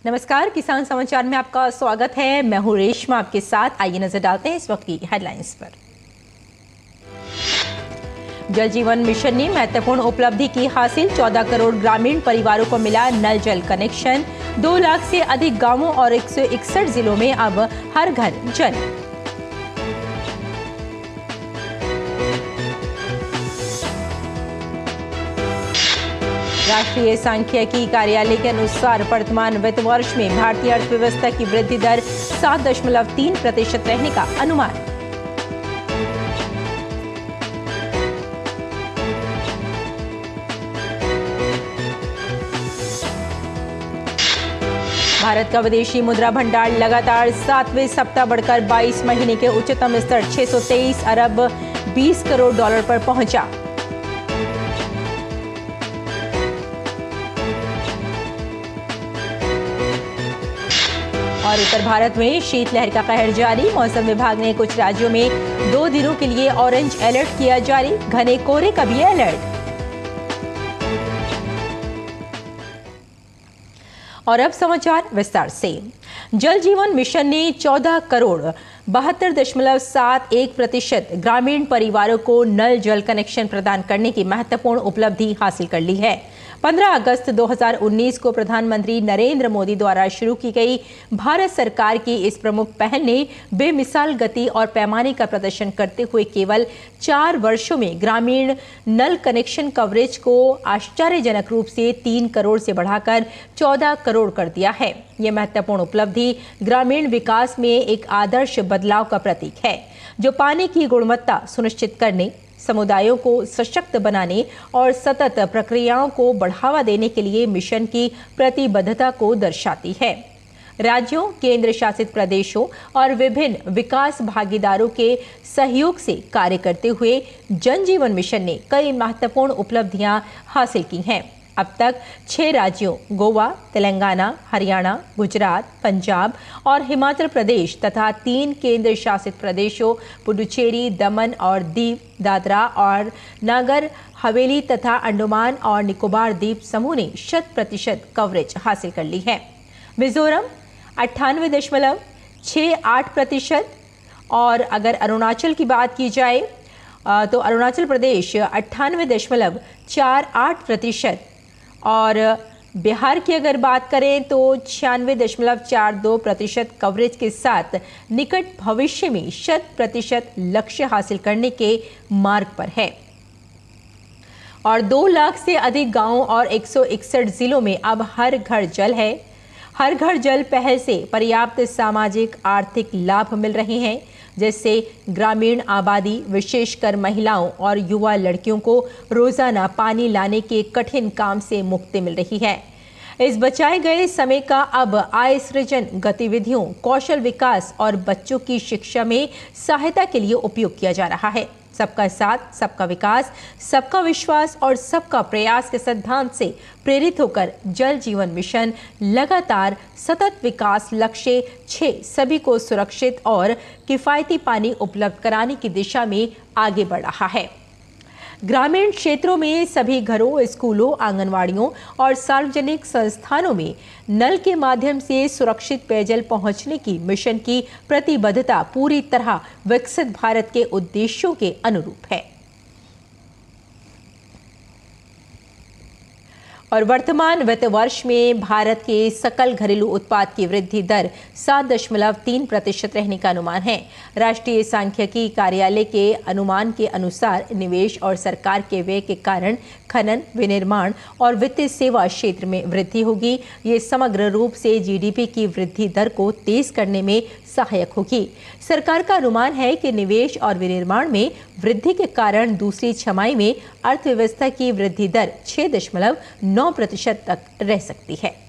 नमस्कार, किसान समाचार में आपका स्वागत है। मैं हूं रेशमा आपके साथ। आइए नजर डालते हैं इस वक्त की हेडलाइंस पर। जल जीवन मिशन ने महत्वपूर्ण उपलब्धि की हासिल। 14 करोड़ ग्रामीण परिवारों को मिला नल जल कनेक्शन। 2 लाख से अधिक गांवों और 161 जिलों में अब हर घर जल। राष्ट्रीय सांख्यिकी कार्यालय के अनुसार वर्तमान वित्त वर्ष में भारतीय अर्थव्यवस्था की वृद्धि दर 7.3% रहने का अनुमान। भारत का विदेशी मुद्रा भंडार लगातार 7वें सप्ताह बढ़कर 22 महीने के उच्चतम स्तर 623 अरब 20 करोड़ डॉलर पर पहुंचा। और उत्तर भारत में शीतलहर का कहर जारी। मौसम विभाग ने कुछ राज्यों में 2 दिनों के लिए ऑरेंज अलर्ट किया जारी। घने कोहरे का भी अलर्ट। और अब समाचार विस्तार से। जल जीवन मिशन ने 14 करोड़ 72.71% ग्रामीण परिवारों को नल जल कनेक्शन प्रदान करने की महत्वपूर्ण उपलब्धि हासिल कर ली है। 15 अगस्त 2019 को प्रधानमंत्री नरेंद्र मोदी द्वारा शुरू की गई भारत सरकार की इस प्रमुख पहल ने बेमिसाल गति और पैमाने का प्रदर्शन करते हुए केवल 4 वर्षों में ग्रामीण नल कनेक्शन कवरेज को आश्चर्यजनक रूप से 3 करोड़ से बढ़ाकर 14 करोड़ कर दिया है। यह महत्वपूर्ण उपलब्धि ग्रामीण विकास में एक आदर्श बदलाव का प्रतीक है, जो पानी की गुणवत्ता सुनिश्चित करने, समुदायों को सशक्त बनाने और सतत प्रक्रियाओं को बढ़ावा देने के लिए मिशन की प्रतिबद्धता को दर्शाती है। राज्यों, केंद्र शासित प्रदेशों और विभिन्न विकास भागीदारों के सहयोग से कार्य करते हुए जल जीवन मिशन ने कई महत्वपूर्ण उपलब्धियां हासिल की हैं। अब तक 6 राज्यों गोवा, तेलंगाना, हरियाणा, गुजरात, पंजाब और हिमाचल प्रदेश तथा 3 केंद्र शासित प्रदेशों पुडुचेरी, दमन और दीव, दादरा और नगर हवेली तथा अंडमान और निकोबार द्वीप समूह ने 100% कवरेज हासिल कर ली है। मिजोरम 98.68% और अगर अरुणाचल की बात की जाए तो अरुणाचल प्रदेश 98.48% और बिहार की अगर बात करें तो 96.42% कवरेज के साथ निकट भविष्य में 100% लक्ष्य हासिल करने के मार्ग पर है। और 2 लाख से अधिक गांवों और 161 जिलों में अब हर घर जल है। हर घर जल पहल से पर्याप्त सामाजिक आर्थिक लाभ मिल रहे हैं, जिससे ग्रामीण आबादी विशेषकर महिलाओं और युवा लड़कियों को रोजाना पानी लाने के कठिन काम से मुक्ति मिल रही है। इस बचाए गए समय का अब आय सृजन गतिविधियों, कौशल विकास और बच्चों की शिक्षा में सहायता के लिए उपयोग किया जा रहा है। सबका साथ, सबका विकास, सबका विश्वास और सबका प्रयास के सिद्धांत से प्रेरित होकर जल जीवन मिशन लगातार सतत विकास लक्ष्य 6 सभी को सुरक्षित और किफायती पानी उपलब्ध कराने की दिशा में आगे बढ़ रहा है। ग्रामीण क्षेत्रों में सभी घरों, स्कूलों, आंगनवाड़ियों और सार्वजनिक संस्थानों में नल के माध्यम से सुरक्षित पेयजल पहुंचने की मिशन की प्रतिबद्धता पूरी तरह विकसित भारत के उद्देश्यों के अनुरूप है। और वर्तमान वित्त वर्ष में भारत के सकल घरेलू उत्पाद की वृद्धि दर 7.3% रहने का अनुमान है। राष्ट्रीय सांख्यिकी कार्यालय के अनुमान के अनुसार निवेश और सरकार के व्यय के कारण खनन, विनिर्माण और वित्तीय सेवा क्षेत्र में वृद्धि होगी। ये समग्र रूप से जीडीपी की वृद्धि दर को तेज करने में सहायक होगी। सरकार का अनुमान है कि निवेश और विनिर्माण में वृद्धि के कारण दूसरी छमाही में अर्थव्यवस्था की वृद्धि दर 6.9% तक रह सकती है।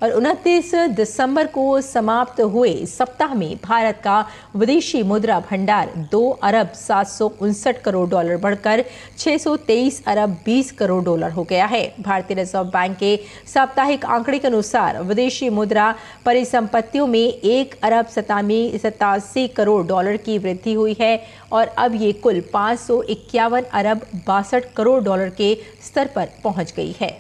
और 29 दिसंबर को समाप्त हुए सप्ताह में भारत का विदेशी मुद्रा भंडार 2 अरब 759 करोड़ डॉलर बढ़कर 623 अरब 20 करोड़ डॉलर हो गया है। भारतीय रिजर्व बैंक के साप्ताहिक आंकड़े के अनुसार विदेशी मुद्रा परिसंपत्तियों में 1 अरब 87 करोड़ डॉलर की वृद्धि हुई है और अब ये कुल 551 अरब 62 करोड़ डॉलर के स्तर पर पहुंच गई है।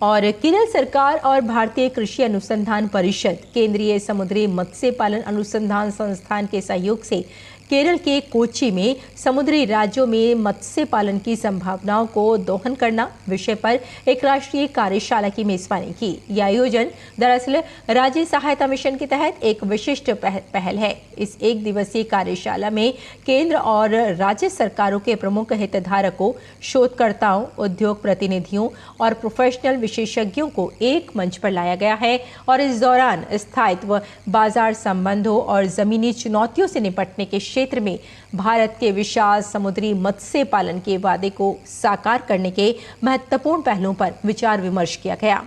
और केरल सरकार और भारतीय कृषि अनुसंधान परिषद, केंद्रीय समुद्री मत्स्य पालन अनुसंधान संस्थान के सहयोग से केरल के कोच्चि में समुद्री राज्यों में मत्स्य पालन की संभावनाओं को दोहन करना विषय पर एक राष्ट्रीय कार्यशाला की मेजबानी की। यह आयोजन दरअसल राज्य सहायता मिशन के तहत एक विशिष्ट पहल है। इस एक दिवसीय कार्यशाला में केंद्र और राज्य सरकारों के प्रमुख हितधारकों, शोधकर्ताओं, उद्योग प्रतिनिधियों और प्रोफेशनल विशेषज्ञों को एक मंच पर लाया गया है और इस दौरान स्थायित्व, बाजार संबंधों और जमीनी चुनौतियों से निपटने के क्षेत्र में भारत के विशाल समुद्री मत्स्य पालन के वादे को साकार करने के महत्वपूर्ण पहलुओं पर विचार विमर्श किया गया।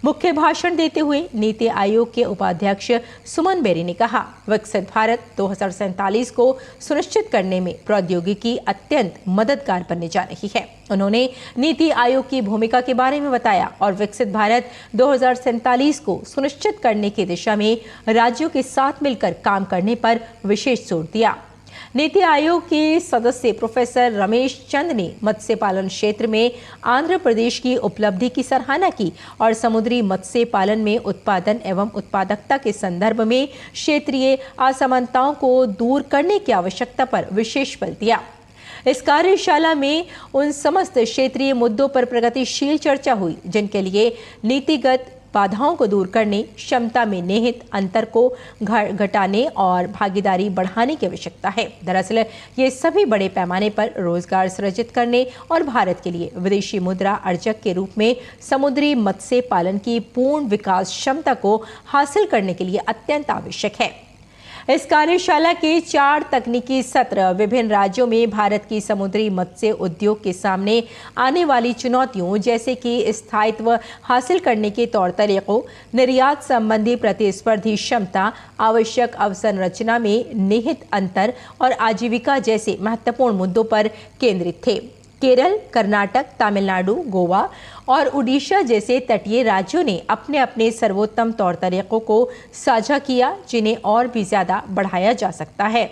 मुख्य भाषण देते हुए नीति आयोग के उपाध्यक्ष सुमन बेरी ने कहा, विकसित भारत 2047 को सुनिश्चित करने में प्रौद्योगिकी अत्यंत मददगार बनने जा रही है। उन्होंने नीति आयोग की भूमिका के बारे में बताया और विकसित भारत 2047 को सुनिश्चित करने की दिशा में राज्यों के साथ मिलकर काम करने पर विशेष जोर दिया। नीति आयोग के सदस्य प्रोफेसर रमेश चंद ने मत्स्य पालन क्षेत्र में आंध्र प्रदेश की उपलब्धि की सराहना की और समुद्री मत्स्य पालन में उत्पादन एवं उत्पादकता के संदर्भ में क्षेत्रीय असमानताओं को दूर करने की आवश्यकता पर विशेष बल दिया। इस कार्यशाला में उन समस्त क्षेत्रीय मुद्दों पर प्रगतिशील चर्चा हुई जिनके लिए नीतिगत बाधाओं को दूर करने, क्षमता में निहित अंतर को घटाने और भागीदारी बढ़ाने की आवश्यकता है। दरअसल ये सभी बड़े पैमाने पर रोजगार सृजित करने और भारत के लिए विदेशी मुद्रा अर्जक के रूप में समुद्री मत्स्य पालन की पूर्ण विकास क्षमता को हासिल करने के लिए अत्यंत आवश्यक है। इस कार्यशाला के 4 तकनीकी सत्र विभिन्न राज्यों में भारत की समुद्री मत्स्य उद्योग के सामने आने वाली चुनौतियों जैसे कि स्थायित्व हासिल करने के तौर तरीकों, निर्यात संबंधी प्रतिस्पर्धी क्षमता, आवश्यक अवसंरचना में निहित अंतर और आजीविका जैसे महत्वपूर्ण मुद्दों पर केंद्रित थे। केरल, कर्नाटक, तमिलनाडु, गोवा और उड़ीसा जैसे तटीय राज्यों ने अपने अपने सर्वोत्तम तौर तरीकों को साझा किया जिन्हें और भी ज्यादा बढ़ाया जा सकता है।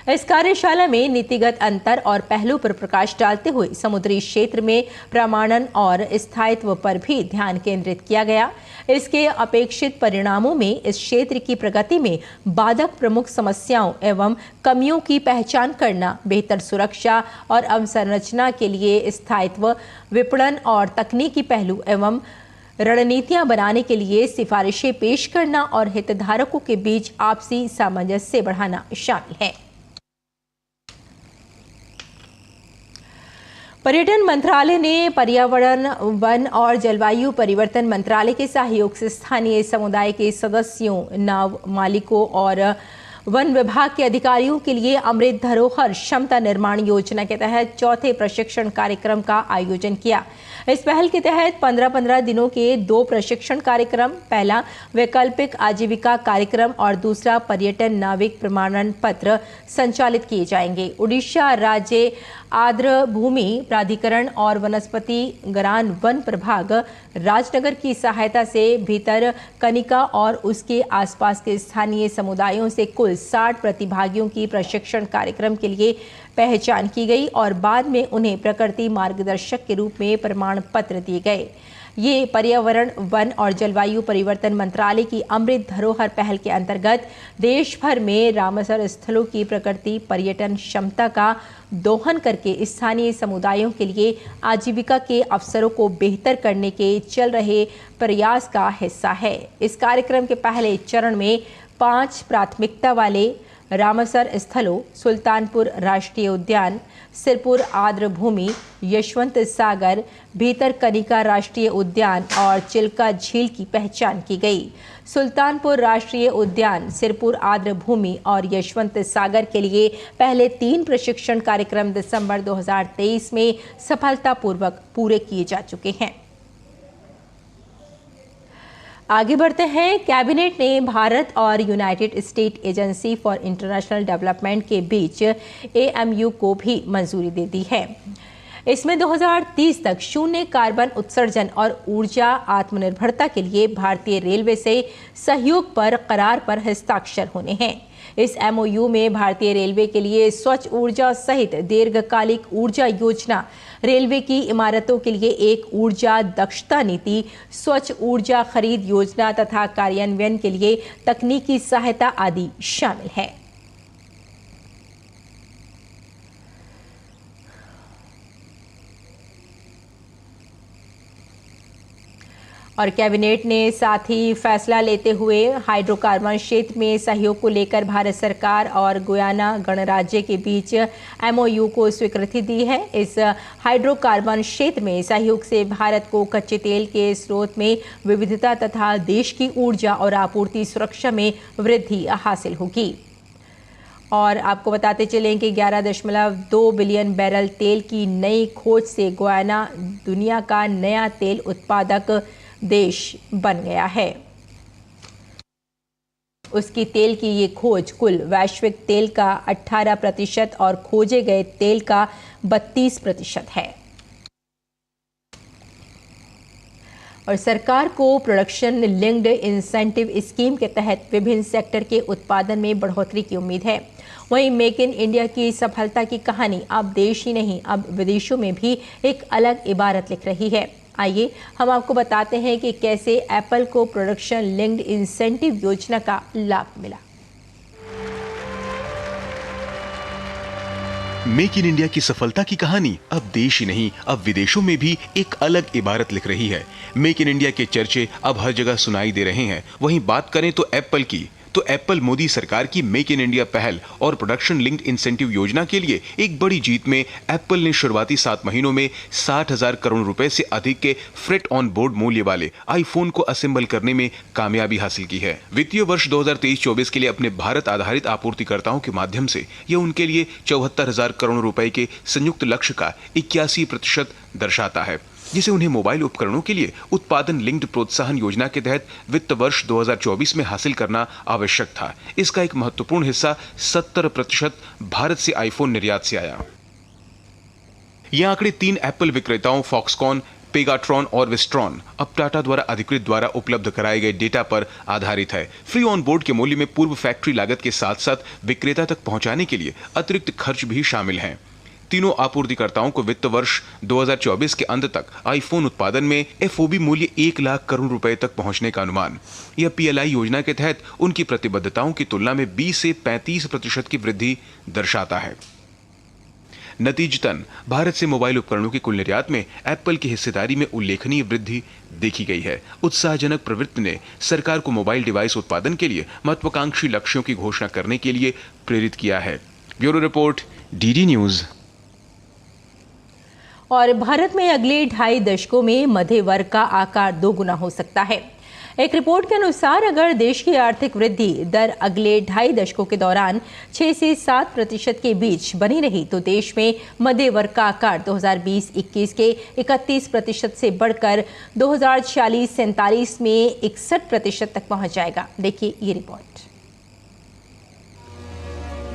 इस कार्यशाला में नीतिगत अंतर और पहलू पर प्रकाश डालते हुए समुद्री क्षेत्र में प्रमाणन और स्थायित्व पर भी ध्यान केंद्रित किया गया। इसके अपेक्षित परिणामों में इस क्षेत्र की प्रगति में बाधक प्रमुख समस्याओं एवं कमियों की पहचान करना, बेहतर सुरक्षा और अवसंरचना के लिए स्थायित्व, विपणन और तकनीकी पहलू एवं रणनीतियां बनाने के लिए सिफारिशें पेश करना और हितधारकों के बीच आपसी सामंजस्य बढ़ाना शामिल है। पर्यटन मंत्रालय ने पर्यावरण, वन और जलवायु परिवर्तन मंत्रालय के सहयोग से स्थानीय समुदाय के सदस्यों, नाव मालिकों और वन विभाग के अधिकारियों के लिए अमृत धरोहर क्षमता निर्माण योजना के तहत 4थे प्रशिक्षण कार्यक्रम का आयोजन किया। इस पहल के तहत 15-15 दिनों के 2 प्रशिक्षण कार्यक्रम, पहला वैकल्पिक आजीविका कार्यक्रम और दूसरा पर्यटन नाविक प्रमाणन पत्र संचालित किए जाएंगे। उड़ीसा राज्य आर्द्र भूमि प्राधिकरण और वनस्पति गरान वन प्रभाग राजनगर की सहायता से भीतर कनिका और उसके आसपास के स्थानीय समुदायों से कुल 60 प्रतिभागियों की प्रशिक्षण कार्यक्रम के लिए पहचान की गई और बाद में उन्हें प्रकृति मार्गदर्शक के रूप में प्रमाण पत्र दिए गए। ये पर्यावरण, वन और जलवायु परिवर्तन मंत्रालय की अमृत धरोहर पहल के अंतर्गत देश भर में रामसर स्थलों की प्रकृति पर्यटन क्षमता का दोहन करके स्थानीय समुदायों के लिए आजीविका के अवसरों को बेहतर करने के चल रहे प्रयास का हिस्सा है। इस कार्यक्रम के पहले चरण में 5 प्राथमिकता वाले रामसर स्थलों सुल्तानपुर राष्ट्रीय उद्यान, सिरपुर आर्द्र भूमि, यशवंत सागर, भीतरकनिका राष्ट्रीय उद्यान और चिल्का झील की पहचान की गई। सुल्तानपुर राष्ट्रीय उद्यान, सिरपुर आर्द्र भूमि और यशवंत सागर के लिए पहले 3 प्रशिक्षण कार्यक्रम दिसंबर 2023 में सफलतापूर्वक पूरे किए जा चुके हैं। आगे बढ़ते हैं। कैबिनेट ने भारत और United state agency for international development के बीच AMU को भी मंजूरी दे दी है। इसमें 2030 तक शून्य कार्बन उत्सर्जन और ऊर्जा आत्मनिर्भरता के लिए भारतीय रेलवे से सहयोग पर करार पर हस्ताक्षर होने हैं। इस एमओयू में भारतीय रेलवे के लिए स्वच्छ ऊर्जा सहित दीर्घकालिक ऊर्जा योजना, रेलवे की इमारतों के लिए एक ऊर्जा दक्षता नीति, स्वच्छ ऊर्जा खरीद योजना तथा कार्यान्वयन के लिए तकनीकी सहायता आदि शामिल है। और कैबिनेट ने साथ ही फैसला लेते हुए हाइड्रोकार्बन क्षेत्र में सहयोग को लेकर भारत सरकार और गुयाना गणराज्य के बीच एमओयू को स्वीकृति दी है। इस हाइड्रोकार्बन क्षेत्र में सहयोग से भारत को कच्चे तेल के स्रोत में विविधता तथा देश की ऊर्जा और आपूर्ति सुरक्षा में वृद्धि हासिल होगी। और आपको बताते चलें कि 11.2 बिलियन बैरल तेल की नई खोज से गुयाना दुनिया का नया तेल उत्पादक देश बन गया है। उसकी तेल की ये खोज कुल वैश्विक तेल का 18% और खोजे गए तेल का 32% है। और सरकार को प्रोडक्शन लिंक्ड इंसेंटिव स्कीम के तहत विभिन्न सेक्टर के उत्पादन में बढ़ोतरी की उम्मीद है। वहीं मेक इन इंडिया की सफलता की कहानी अब देश ही नहीं, अब विदेशों में भी एक अलग इबारत लिख रही है। आइए हम आपको बताते हैं कि कैसे एप्पल को प्रोडक्शन लिंक्ड इंसेंटिव योजना का लाभ मिला। मेक इन इंडिया की सफलता की कहानी अब देश ही नहीं, अब विदेशों में भी एक अलग इबारत लिख रही है। मेक इन इंडिया के चर्चे अब हर जगह सुनाई दे रहे हैं। वहीं बात करें तो एप्पल की, तो एप्पल मोदी सरकार की मेक इन इंडिया पहल और प्रोडक्शन लिंक्ड इंसेंटिव योजना के लिए एक बड़ी जीत में एप्पल ने शुरुआती 7 महीनों में 60,000 करोड़ रुपए से अधिक के फ्रेट ऑन बोर्ड मूल्य वाले आईफोन को असेंबल करने में कामयाबी हासिल की है। वित्तीय वर्ष 2023-24 के लिए अपने भारत आधारित आपूर्तिकर्ताओं के माध्यम से यह उनके लिए 74,000 करोड़ रुपए के संयुक्त लक्ष्य का 81% दर्शाता है, जिसे उन्हें मोबाइल उपकरणों के लिए उत्पादन लिंक्ड प्रोत्साहन योजना के तहत वित्त वर्ष 2024 में हासिल करना आवश्यक था। इसका एक महत्वपूर्ण हिस्सा 70% भारत से आईफोन निर्यात से आया। ये आंकड़े 3 एप्पल विक्रेताओं फॉक्सकॉन, पेगाट्रॉन और विस्ट्रॉन अब टाटा द्वारा अधिकृत द्वारा उपलब्ध कराए गए डेटा पर आधारित है। फ्री ऑन बोर्ड के मूल्य में पूर्व फैक्ट्री लागत के साथ साथ विक्रेता तक पहुंचाने के लिए अतिरिक्त खर्च भी शामिल हैं। तीनों आपूर्तिकर्ताओं को वित्त वर्ष 2024 के अंत तक आईफोन उत्पादन में एफओबी मूल्य 1 लाख करोड़ रुपए तक पहुंचने का अनुमान। यह पीएलआई योजना के तहत उनकी प्रतिबद्धताओं की तुलना में 20 से 35% की वृद्धि दर्शाता है। नतीजतन भारत से मोबाइल उपकरणों के कुल निर्यात में एप्पल की हिस्सेदारी में उल्लेखनीय वृद्धि देखी गई है। उत्साहजनक प्रवृत्ति ने सरकार को मोबाइल डिवाइस उत्पादन के लिए महत्वाकांक्षी लक्ष्यों की घोषणा करने के लिए प्रेरित किया है। Bureau report, DD news. और भारत में अगले 2.5 दशकों में मध्य वर्ग का आकार 2 गुना हो सकता है। एक रिपोर्ट के अनुसार अगर देश की आर्थिक वृद्धि दर अगले 2.5 दशकों के दौरान 6 से 7% के बीच बनी रही तो देश में मध्य वर्ग का आकार 2020-21 के 31% से बढ़कर 2040-47 में 61% तक पहुंच जाएगा। देखिए ये रिपोर्ट।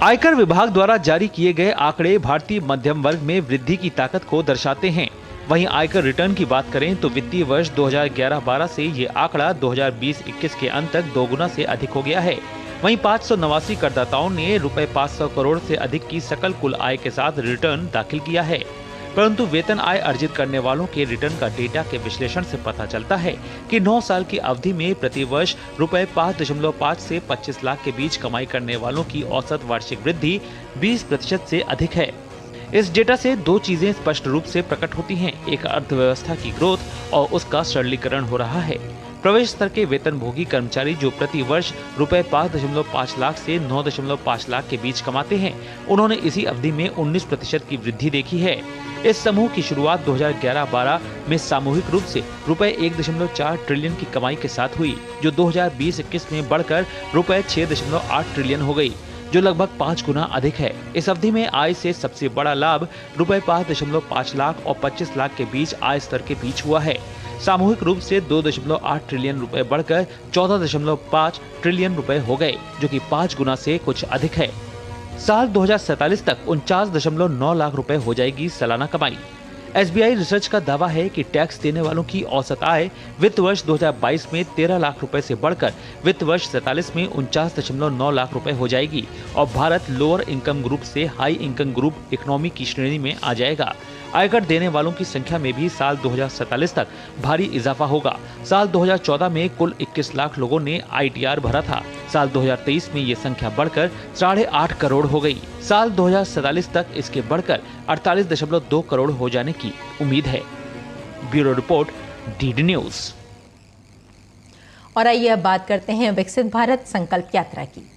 आयकर विभाग द्वारा जारी किए गए आंकड़े भारतीय मध्यम वर्ग में वृद्धि की ताकत को दर्शाते हैं। वहीं आयकर रिटर्न की बात करें तो वित्तीय वर्ष 2011-12 से ये आंकड़ा 2020-21 के अंत तक 2 गुना से अधिक हो गया है। वहीं 589 करदाताओं ने ₹500 करोड़ से अधिक की सकल कुल आय के साथ रिटर्न दाखिल किया है। परंतु वेतन आय अर्जित करने वालों के रिटर्न का डेटा के विश्लेषण से पता चलता है कि 9 साल की अवधि में प्रति वर्ष ₹5.5 से 25 लाख के बीच कमाई करने वालों की औसत वार्षिक वृद्धि 20% से अधिक है। इस डेटा से 2 चीजें स्पष्ट रूप से प्रकट होती हैं। एक, अर्थव्यवस्था की ग्रोथ और उसका सरलीकरण हो रहा है। प्रवेश स्तर के वेतनभोगी कर्मचारी जो प्रति वर्ष ₹5.5 लाख से 9.5 लाख के बीच कमाते हैं, उन्होंने इसी अवधि में 19% की वृद्धि देखी है। इस समूह की शुरुआत 2011-12 में सामूहिक रूप से ₹1.4 ट्रिलियन की कमाई के साथ हुई, जो 2020-21 में बढ़कर ₹6.8 ट्रिलियन हो गई, जो लगभग 5 गुना अधिक है। इस अवधि में आय से सबसे बड़ा लाभ ₹5.5 लाख और 25 लाख के बीच आय स्तर के बीच हुआ है। सामूहिक रूप से 2.8 ट्रिलियन रुपए बढ़कर 14.5 ट्रिलियन रुपए हो गए, जो कि 5 गुना से कुछ अधिक है। साल 2047 तक 49.9 लाख रुपए हो जाएगी सालाना कमाई। SBI रिसर्च का दावा है कि टैक्स देने वालों की औसत आय वित्त वर्ष 2022 में 13 लाख रुपए से बढ़कर वित्त वर्ष 47 में 49.9 लाख रुपए हो जाएगी और भारत लोअर इनकम ग्रुप से हाई इनकम ग्रुप इकोनॉमी की श्रेणी में आ जाएगा। आयकर देने वालों की संख्या में भी साल 2047 तक भारी इजाफा होगा। साल 2014 में कुल 21 लाख लोगों ने ITR भरा था। साल 2023 में ये संख्या बढ़कर 8.5 करोड़ हो गई। साल 2047 तक इसके बढ़कर 48.2 करोड़ हो जाने की उम्मीद है। Bureau report, DD news. और आइए अब बात करते हैं विकसित भारत संकल्प यात्रा की।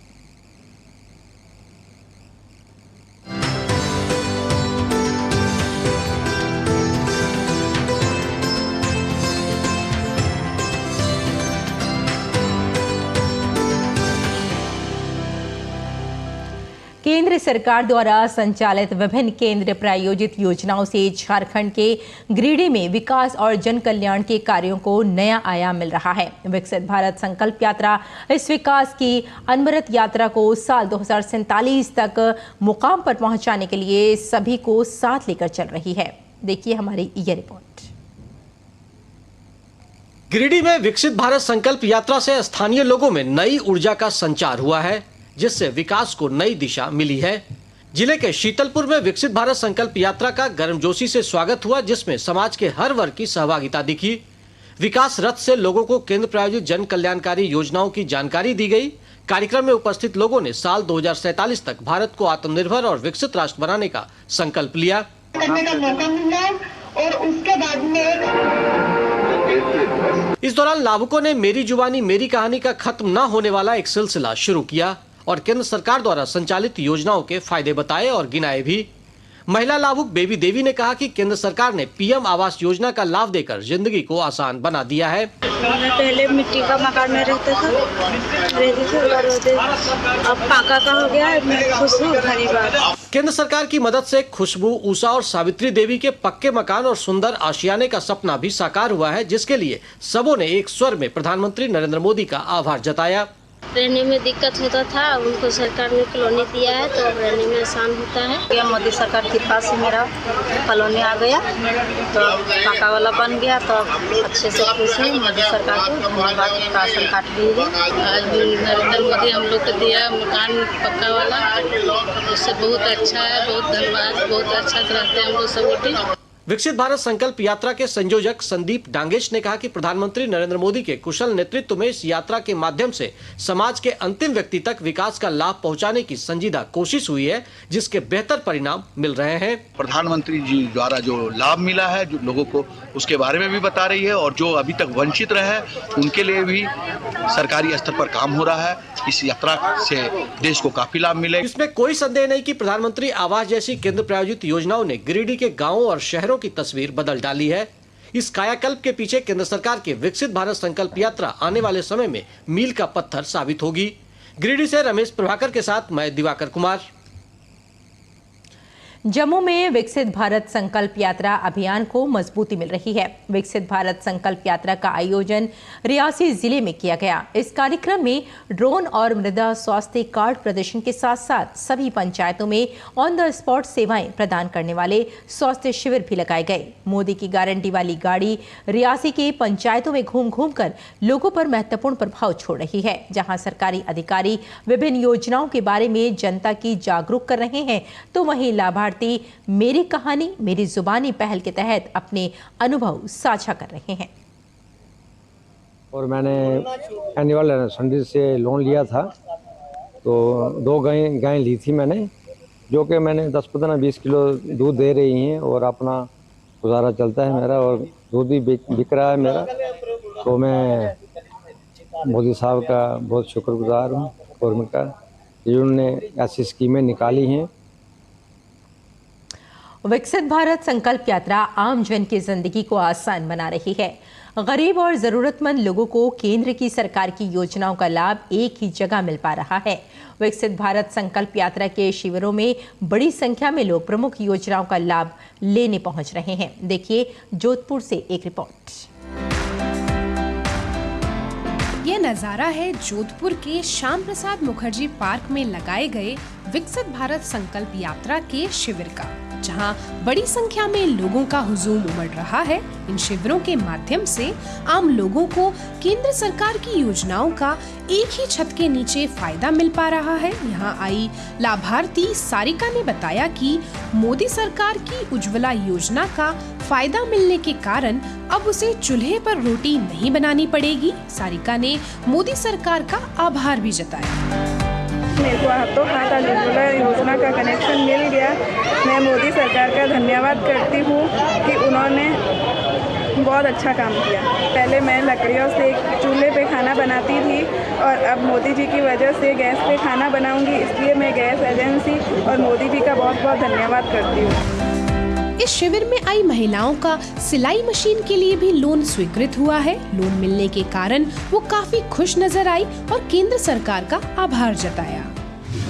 केंद्र सरकार द्वारा संचालित विभिन्न केंद्र प्रायोजित योजनाओं से झारखंड के गिरिडीह में विकास और जन कल्याण के कार्यों को नया आयाम मिल रहा है। विकसित भारत संकल्प यात्रा इस विकास की अनवरत यात्रा को साल 2047 तक मुकाम पर पहुंचाने के लिए सभी को साथ लेकर चल रही है। देखिए हमारी ये रिपोर्ट। गिरिडीह में विकसित भारत संकल्प यात्रा से स्थानीय लोगों में नई ऊर्जा का संचार हुआ है, जिससे विकास को नई दिशा मिली है। जिले के शीतलपुर में विकसित भारत संकल्प यात्रा का गर्मजोशी से स्वागत हुआ, जिसमें समाज के हर वर्ग की सहभागिता दिखी। विकास रथ से लोगों को केंद्र प्रायोजित जन कल्याणकारी योजनाओं की जानकारी दी गई। कार्यक्रम में उपस्थित लोगों ने साल 2047 तक भारत को आत्मनिर्भर और विकसित राष्ट्र बनाने का संकल्प लिया। करने का मौका मिला और उसके बाद में इस दौरान लाभुकों ने मेरी जुबानी मेरी कहानी का खत्म न होने वाला एक सिलसिला शुरू किया और केंद्र सरकार द्वारा संचालित योजनाओं के फायदे बताए और गिनाए भी। महिला लाभुक बेबी देवी ने कहा कि केंद्र सरकार ने PM आवास योजना का लाभ देकर जिंदगी को आसान बना दिया है। मैं पहले मिट्टी का मकान में रहता था, अब पाका का हो गया है। मैं खुश हूँ। धन्यवाद। केंद्र सरकार की मदद से खुशबू, उषा और सावित्री देवी के पक्के मकान और सुंदर आशियाने का सपना भी साकार हुआ है, जिसके लिए सबों ने एक स्वर में प्रधानमंत्री नरेंद्र मोदी का आभार जताया। रहने में दिक्कत होता था, उनको सरकार ने कॉलोनी दिया है तो अब रहने में आसान होता है। मोदी सरकार की कृपा से मेरा कॉलोनी आ गया तो पक्का वाला बन गया, तो अच्छे से खुश है। मोदी सरकार को धन्यवाद। राशन कार्ड भी है। आज नरेंद्र मोदी हम लोग को दिया मकान पक्का वाला, उससे बहुत अच्छा है। बहुत धन्यवाद। बहुत अच्छा रहते हैं हम लोग सब। विकसित भारत संकल्प यात्रा के संयोजक संदीप डांगेश ने कहा कि प्रधानमंत्री नरेंद्र मोदी के कुशल नेतृत्व में इस यात्रा के माध्यम से समाज के अंतिम व्यक्ति तक विकास का लाभ पहुंचाने की संजीदा कोशिश हुई है, जिसके बेहतर परिणाम मिल रहे हैं। प्रधानमंत्री जी द्वारा जो लाभ मिला है, जो लोगों को उसके बारे में भी बता रही है और जो अभी तक वंचित रहे उनके लिए भी सरकारी स्तर पर काम हो रहा है। इस यात्रा से देश को काफी लाभ मिले। इसमें कोई संदेह नहीं कि प्रधानमंत्री आवास जैसी केंद्र प्रायोजित योजनाओं ने गिरिडीह के गाँवों और शहरों की तस्वीर बदल डाली है। इस कायाकल्प के पीछे केंद्र सरकार की विकसित भारत संकल्प यात्रा आने वाले समय में मील का पत्थर साबित होगी। गिरिडीह से रमेश प्रभाकर के साथ मैं दिवाकर कुमार। जम्मू में विकसित भारत संकल्प यात्रा अभियान को मजबूती मिल रही है। विकसित भारत संकल्प यात्रा का आयोजन रियासी जिले में किया गया। इस कार्यक्रम में ड्रोन और मृदा स्वास्थ्य कार्ड प्रदर्शन के साथ साथ सभी पंचायतों में ऑन द स्पॉट सेवाएं प्रदान करने वाले स्वास्थ्य शिविर भी लगाए गए। मोदी की गारंटी वाली गाड़ी रियासी के पंचायतों में घूम घूम कर लोगों पर महत्वपूर्ण प्रभाव छोड़ रही है, जहां सरकारी अधिकारी विभिन्न योजनाओं के बारे में जनता की जागरूक कर रहे हैं, तो वहीं लाभार्थी मेरी कहानी मेरी जुबानी पहल के तहत अपने अनुभव साझा कर रहे हैं। और मैंने एनुअल सन्डी से लोन लिया था, तो 2 गायें ली थी मैंने, जो कि मैंने 10, 15, 20 किलो दूध दे रही हैं और अपना गुजारा चलता है मेरा और दूध भी बिक रहा है मेरा। तो मैं मोदी साहब का बहुत शुक्रगुजार हूँ, गवर्नमेंट का, जिन्होंने ऐसी स्कीमें निकाली हैं। विकसित भारत संकल्प यात्रा आम जन की जिंदगी को आसान बना रही है। गरीब और जरूरतमंद लोगों को केंद्र की सरकार की योजनाओं का लाभ एक ही जगह मिल पा रहा है। विकसित भारत संकल्प यात्रा के शिविरों में बड़ी संख्या में लोग प्रमुख योजनाओं का लाभ लेने पहुंच रहे हैं। देखिए जोधपुर से एक रिपोर्ट। ये नजारा है जोधपुर के श्याम प्रसाद मुखर्जी पार्क में लगाए गए विकसित भारत संकल्प यात्रा के शिविर का। जहां बड़ी संख्या में लोगों का हुजूम उमड़ रहा है। इन शिविरों के माध्यम से आम लोगों को केंद्र सरकार की योजनाओं का एक ही छत के नीचे फायदा मिल पा रहा है। यहां आई लाभार्थी सारिका ने बताया कि मोदी सरकार की उज्ज्वला योजना का फायदा मिलने के कारण अब उसे चूल्हे पर रोटी नहीं बनानी पड़ेगी। सारिका ने मोदी सरकार का आभार भी जताया। मेरे को हाथों हाथ आज उज्ज्वला योजना का कनेक्शन मिल गया। मैं मोदी सरकार का धन्यवाद करती हूँ कि उन्होंने बहुत अच्छा काम किया। पहले मैं लकड़ियों से चूल्हे पे खाना बनाती थी और अब मोदी जी की वजह से गैस पे खाना बनाऊंगी, इसलिए मैं गैस एजेंसी और मोदी जी का बहुत बहुत धन्यवाद करती हूँ। इस शिविर में आई महिलाओं का सिलाई मशीन के लिए भी लोन स्वीकृत हुआ है। लोन मिलने के कारण वो काफी खुश नजर आई और केंद्र सरकार का आभार जताया।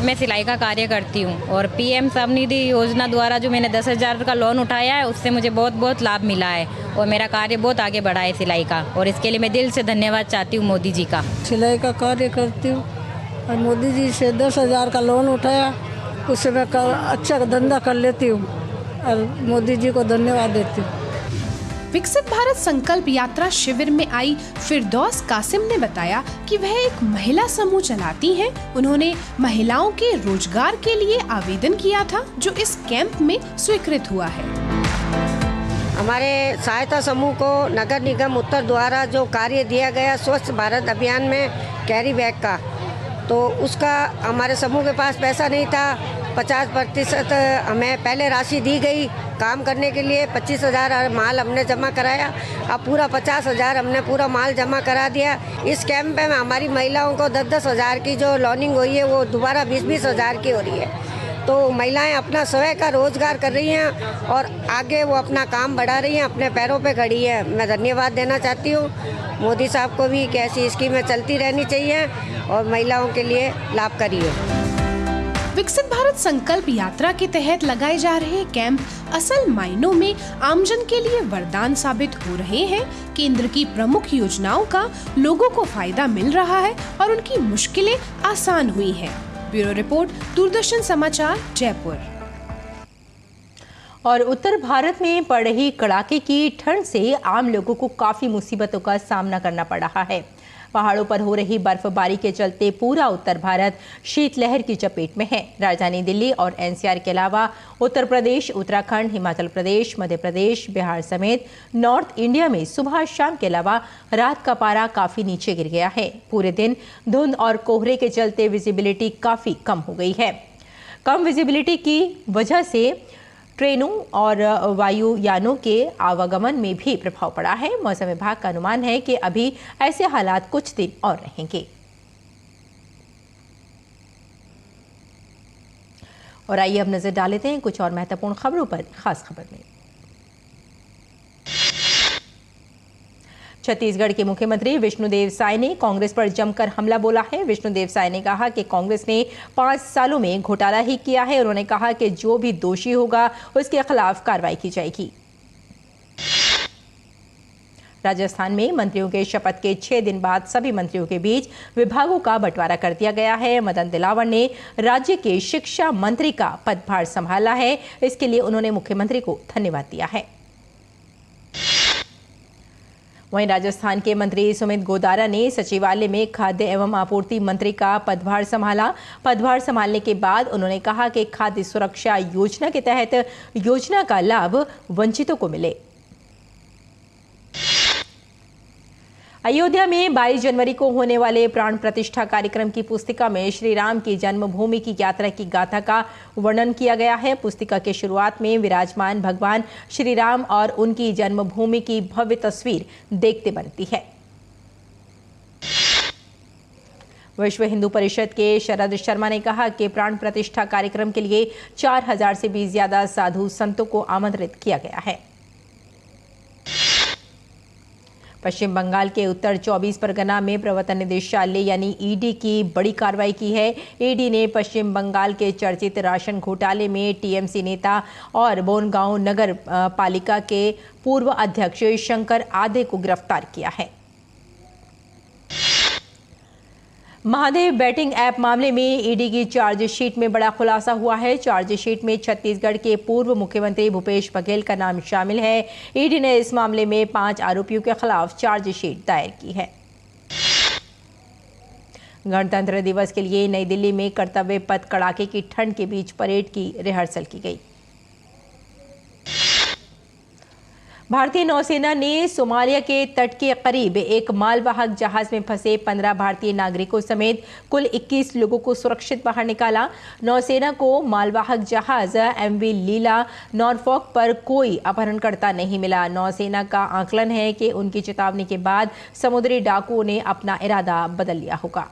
मैं सिलाई का कार्य करती हूँ और पीएम स्वनिधि योजना द्वारा जो मैंने 10,000 का लोन उठाया है उससे मुझे बहुत बहुत लाभ मिला है और मेरा कार्य बहुत आगे बढ़ा है सिलाई का, और इसके लिए मैं दिल से धन्यवाद चाहती हूँ मोदी जी का। सिलाई का कार्य करती हूँ और मोदी जी से 10,000 का लोन उठाया, उससे मैं अच्छा धंधा कर लेती हूँ और मोदी जी को धन्यवाद देती हूँ। विकसित भारत संकल्प यात्रा शिविर में आई फिरदौस कासिम ने बताया कि वह एक महिला समूह चलाती हैं। उन्होंने महिलाओं के रोजगार के लिए आवेदन किया था, जो इस कैंप में स्वीकृत हुआ है। हमारे सहायता समूह को नगर निगम उत्तर द्वारा जो कार्य दिया गया स्वच्छ भारत अभियान में कैरी बैग का, तो उसका हमारे समूह के पास पैसा नहीं था। 50% हमें पहले राशि दी गई काम करने के लिए। 25,000 माल हमने जमा कराया, अब पूरा 50,000 हमने पूरा माल जमा करा दिया। इस कैंप में हमारी महिलाओं को 10,000 की जो लोनिंग हुई है वो दोबारा 20,000 की हो रही है। तो महिलाएं अपना स्वयं का रोजगार कर रही हैं और आगे वो अपना काम बढ़ा रही हैं, अपने पैरों पे खड़ी है। मैं धन्यवाद देना चाहती हूँ मोदी साहब को भी कि ऐसी स्कीमें चलती रहनी चाहिए और महिलाओं के लिए लाभकारी है। विकसित भारत संकल्प यात्रा के तहत लगाए जा रहे कैंप असल मायनों में आमजन के लिए वरदान साबित हो रहे हैं। केंद्र की प्रमुख योजनाओं का लोगों को फायदा मिल रहा है और उनकी मुश्किलें आसान हुई हैं। ब्यूरो रिपोर्ट, दूरदर्शन समाचार, जयपुर। और उत्तर भारत में पड़ रही कड़ाके की ठंड से आम लोगों को काफी मुसीबतों का सामना करना पड़ रहा है। पहाड़ों पर हो रही बर्फबारी के चलते पूरा उत्तर भारत शीतलहर की चपेट में है। राजधानी दिल्ली और एनसीआर के अलावा उत्तर प्रदेश, उत्तराखंड, हिमाचल प्रदेश, मध्य प्रदेश, बिहार समेत नॉर्थ इंडिया में सुबह शाम के अलावा रात का पारा काफी नीचे गिर गया है। पूरे दिन धुंध और कोहरे के चलते विजिबिलिटी काफी कम हो गई है। कम विजिबिलिटी की वजह से ट्रेनों और वायुयानों के आवागमन में भी प्रभाव पड़ा है। मौसम विभाग का अनुमान है कि अभी ऐसे हालात कुछ दिन और रहेंगे। और आइए अब नजर डाल लेते हैं कुछ और महत्वपूर्ण खबरों पर। खास खबर में छत्तीसगढ़ के मुख्यमंत्री विष्णुदेव साय ने कांग्रेस पर जमकर हमला बोला है। विष्णुदेव साय ने कहा कि कांग्रेस ने 5 सालों में घोटाला ही किया है। उन्होंने कहा कि जो भी दोषी होगा उसके खिलाफ कार्रवाई की जाएगी। राजस्थान में मंत्रियों के शपथ के 6 दिन बाद सभी मंत्रियों के बीच विभागों का बंटवारा कर दिया गया है। मदन दिलावर ने राज्य के शिक्षा मंत्री का पदभार संभाला है। इसके लिए उन्होंने मुख्यमंत्री को धन्यवाद दिया है। वहीं राजस्थान के मंत्री सुमित गोदारा ने सचिवालय में खाद्य एवं आपूर्ति मंत्री का पदभार संभाला। पदभार संभालने के बाद उन्होंने कहा कि खाद्य सुरक्षा योजना के तहत योजना का लाभ वंचितों को मिले। अयोध्या में 22 जनवरी को होने वाले प्राण प्रतिष्ठा कार्यक्रम की पुस्तिका में श्री राम की जन्मभूमि की यात्रा की गाथा का वर्णन किया गया है। पुस्तिका के शुरुआत में विराजमान भगवान श्री राम और उनकी जन्मभूमि की भव्य तस्वीर देखते बनती है। विश्व हिंदू परिषद के शरद शर्मा ने कहा कि प्राण प्रतिष्ठा कार्यक्रम के लिए 4000 से भी ज्यादा साधु संतों को आमंत्रित किया गया है। पश्चिम बंगाल के उत्तर 24 परगना में प्रवर्तन निदेशालय यानी ईडी की बड़ी कार्रवाई की है। ईडी ने पश्चिम बंगाल के चर्चित राशन घोटाले में टीएमसी नेता और बोनगांव नगर पालिका के पूर्व अध्यक्ष शंकर आधे को गिरफ्तार किया है। महादेव बैटिंग ऐप मामले में ईडी की चार्जशीट में बड़ा खुलासा हुआ है। चार्जशीट में छत्तीसगढ़ के पूर्व मुख्यमंत्री भूपेश बघेल का नाम शामिल है। ईडी ने इस मामले में 5 आरोपियों के खिलाफ चार्जशीट दायर की है। गणतंत्र दिवस के लिए नई दिल्ली में कर्तव्य पथ कड़ाके की ठंड के बीच परेड की रिहर्सल की गई। भारतीय नौसेना ने सोमालिया के तट के करीब एक मालवाहक जहाज में फंसे 15 भारतीय नागरिकों समेत कुल 21 लोगों को सुरक्षित बाहर निकाला। नौसेना को मालवाहक जहाज MV लीला नॉरफॉक पर कोई अपहरणकर्ता नहीं मिला। नौसेना का आकलन है कि उनकी चेतावनी के बाद समुद्री डाकुओं ने अपना इरादा बदल लिया होगा।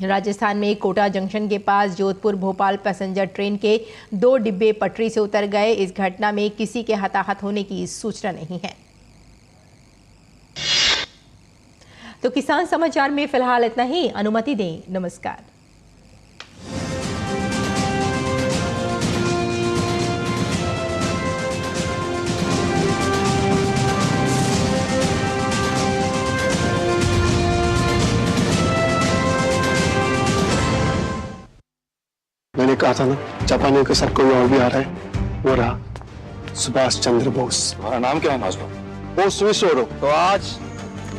राजस्थान में कोटा जंक्शन के पास जोधपुर भोपाल पैसेंजर ट्रेन के 2 डिब्बे पटरी से उतर गए। इस घटना में किसी के हताहत होने की सूचना नहीं है। तो किसान समाचार में फिलहाल इतना ही। अनुमति दें। नमस्कार। मैंने कहा था ना, जापानियों के साथ कोई और भी आ रहा है, वो रहा सुभाष चंद्र बोस। तुम्हारा नाम क्या है मास्टर? बोस विश्वरो। तो आज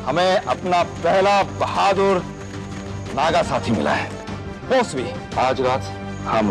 हमें अपना पहला बहादुर नागा साथी मिला है। बोस भी आज रात